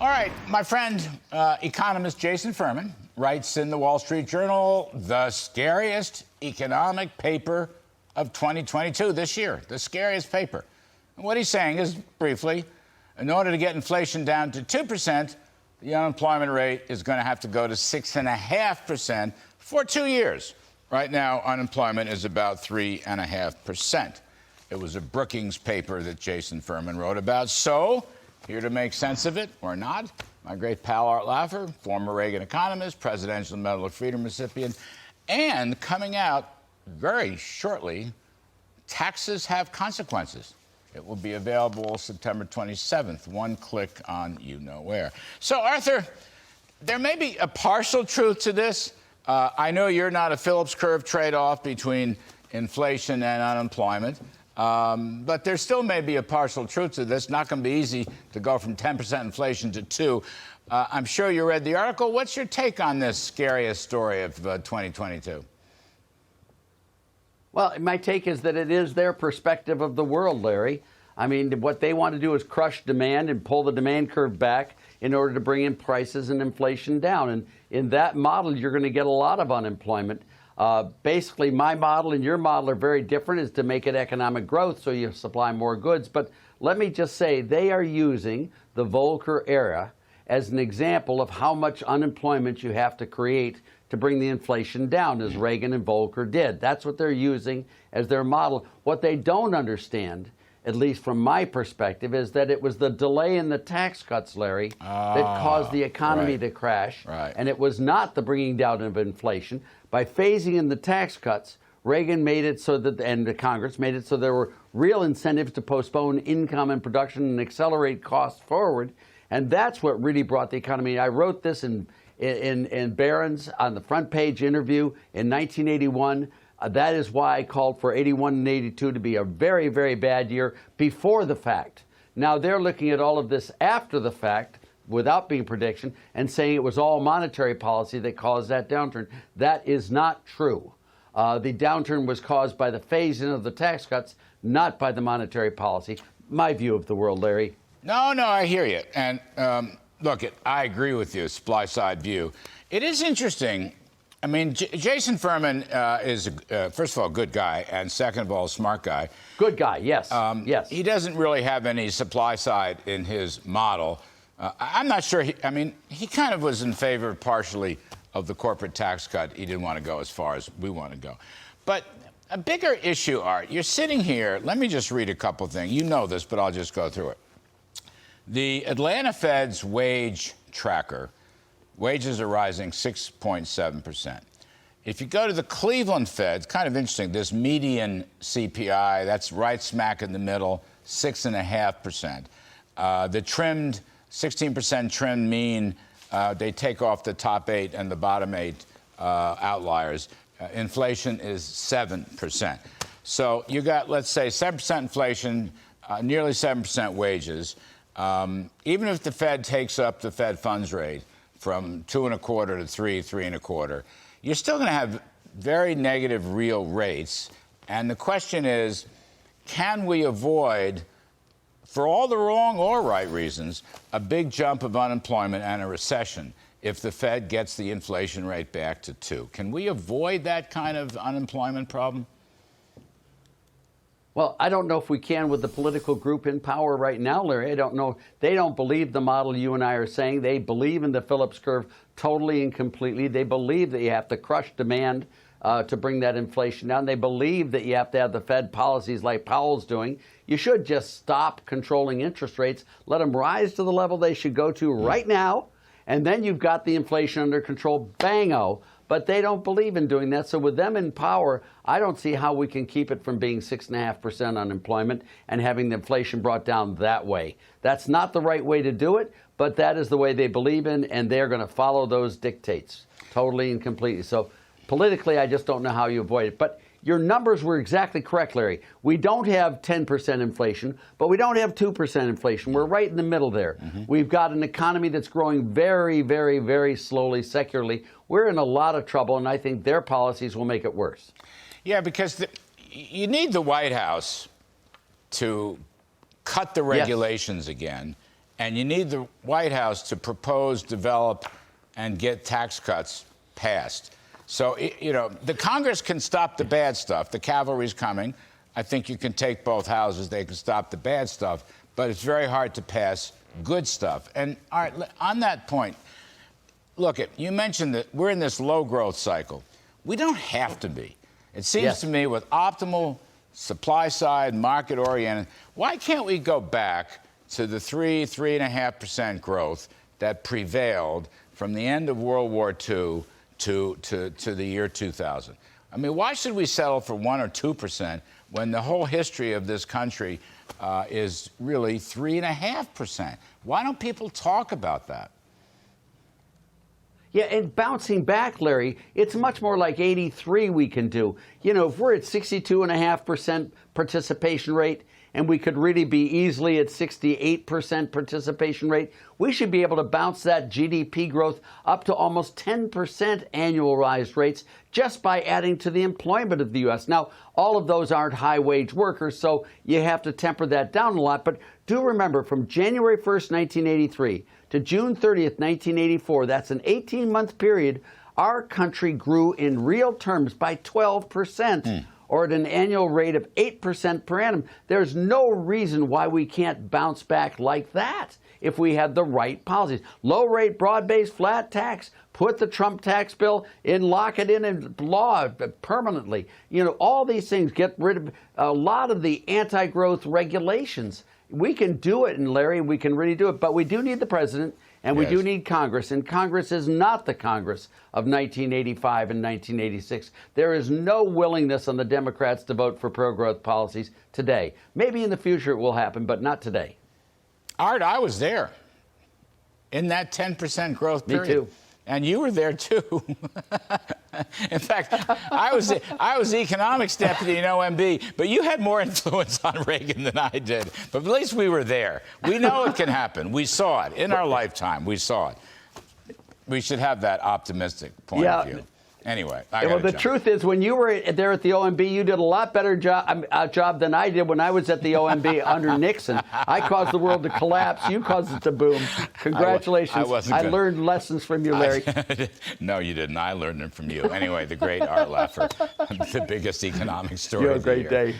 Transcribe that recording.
All right, my friend, economist Jason Furman writes in the Wall Street Journal, the scariest economic paper of 2022 this year, the scariest paper. And what he's saying is, briefly, in order to get inflation down to 2%, the unemployment rate is going to have to go to 6.5% for 2 years. Right now, unemployment is about 3.5%. It was a Brookings paper that Jason Furman wrote about. So, here to make sense of it, or not, my great pal Art Laffer, former Reagan economist, Presidential Medal of Freedom recipient, and coming out very shortly, Taxes Have Consequences. It will be available September 27th. One click on you know where. So, Arthur, there may be a partial truth to this. I know you're not a Phillips curve trade-off between inflation and unemployment. But there still may be a partial truth to this. Not going to be easy to go from 10% inflation to 2%. I'm sure you read the article. What's your take on this scariest story of 2022? Well, my take is that it is their perspective of the world, Larry. I mean, what they want to do is crush demand and pull the demand curve back in order to bring in prices and inflation down. And in that model, you're going to get a lot of unemployment. Basically, my model and your model are very different, is to make it economic growth so you supply more goods. But let me just say, they are using the Volcker era as an example of how much unemployment you have to create to bring the inflation down, as Reagan and Volcker did. That's what they're using as their model. What they don't understand, at least from my perspective, is that it was the delay in the tax cuts, Larry, that caused the economy to crash. And it was not the bringing down of inflation. By phasing in the tax cuts, Reagan made it so that, and the Congress made it so there were real incentives to postpone income and production and accelerate costs forward. And that's what really brought the economy. I wrote this in Barron's on the front page interview in 1981. That is why I called for 81 and 82 to be a very, very bad year before the fact. Now they're looking at all of this after the fact, without being prediction, and saying it was all monetary policy that caused that downturn. That is not true. The downturn was caused by the phase-in of the tax cuts, not by the monetary policy. My view of the world, Larry. No, I hear you. And look, I agree with you, supply-side view. It is interesting. I mean, Jason Furman is, first of all, a good guy, and second of all, a smart guy. Good guy, yes. Yes. He doesn't really have any supply side in his model. I'm not sure. He kind of was in favor partially of the corporate tax cut. He didn't want to go as far as we want to go. But a bigger issue, Art, you're sitting here. Let me just read a couple things. You know this, but I'll just go through it. The Atlanta Fed's wage tracker, wages are rising 6.7%. If you go to the Cleveland Fed, it's kind of interesting, this median CPI, that's right smack in the middle, 6.5%. The trimmed 16% trimmed mean, they take off the top 8 and the bottom 8 outliers. Inflation is 7%. So you got, let's say, 7% inflation, nearly 7% wages. Even if the Fed takes up the Fed funds rate from 2.25 to 3.25, you're still going to have very negative real rates. And the question is, can we avoid, for all the wrong or right reasons, a big jump of unemployment and a recession if the Fed gets the inflation rate back to 2%? Can we avoid that kind of unemployment problem? Well, I don't know if we can with the political group in power right now, Larry. I don't know. They don't believe the model you and I are saying. They believe in the Phillips curve totally and completely. They believe that you have to crush demand to bring that inflation down. They believe that you have to have the Fed policies like Powell's doing. You should just stop controlling interest rates, let them rise to the level they should go to right now, and then you've got the inflation under control, bang-o. But they don't believe in doing that. So with them in power, I don't see how we can keep it from being 6.5% unemployment and having the inflation brought down that way. That's not the right way to do it, but that is the way they believe in, and they're going to follow those dictates totally and completely. So politically, I just don't know how you avoid it. But your numbers were exactly correct, Larry. We don't have 10% inflation, but we don't have 2% inflation. We're right in the middle there. We've got an economy that's growing very, very, very slowly, secularly. We're in a lot of trouble, and I think their policies will make it worse. Yeah, because you need the White House to cut the regulations again and you need the White House to propose, develop, and get tax cuts passed. So, the Congress can stop the bad stuff. The cavalry's coming. I think you can take both houses. They can stop the bad stuff. But it's very hard to pass good stuff. And, all right, on that point, look, you mentioned that we're in this low-growth cycle. We don't have to be. It seems to me with optimal supply-side, market-oriented, why can't we go back to the 3.5% growth that prevailed from the end of World War II to the year 2000? I mean, why should we settle for 1 or 2% when the whole history of this country is really 3.5%? Why don't people talk about that? Yeah, and bouncing back, Larry, it's much more like 83 we can do. If we're at 62.5% participation rate, and we could really be easily at 68% participation rate, we should be able to bounce that GDP growth up to almost 10% annualized rates just by adding to the employment of the U.S. Now, all of those aren't high-wage workers, so you have to temper that down a lot. But do remember, from January 1st, 1983 to June 30th, 1984, that's an 18-month period, our country grew in real terms by 12%. Or at an annual rate of 8% per annum. There's no reason why we can't bounce back like that if we had the right policies. Low rate, broad-based, flat tax, put the Trump tax bill in, lock it in law permanently. All these things, get rid of a lot of the anti-growth regulations. We can do it, and Larry, we can really do it, but we do need the president. And we do need Congress, and Congress is not the Congress of 1985 and 1986. There is no willingness on the Democrats to vote for pro-growth policies today. Maybe in the future it will happen, but not today. Art, I was there in that 10% growth period. Me too. And you were there, too. In fact, I was economics deputy in OMB, but you had more influence on Reagan than I did. But at least we were there. We know it can happen. We saw it. In our lifetime, we saw it. We should have that optimistic point of view. Anyway, the truth is, when you were there at the OMB, you did a lot better job than I did when I was at the OMB under Nixon. I caused the world to collapse. You caused it to boom. Congratulations. I learned lessons from you, Larry. No, you didn't. I learned them from you. Anyway, the great Art Laffer, the biggest economic story You have a of the great year. day.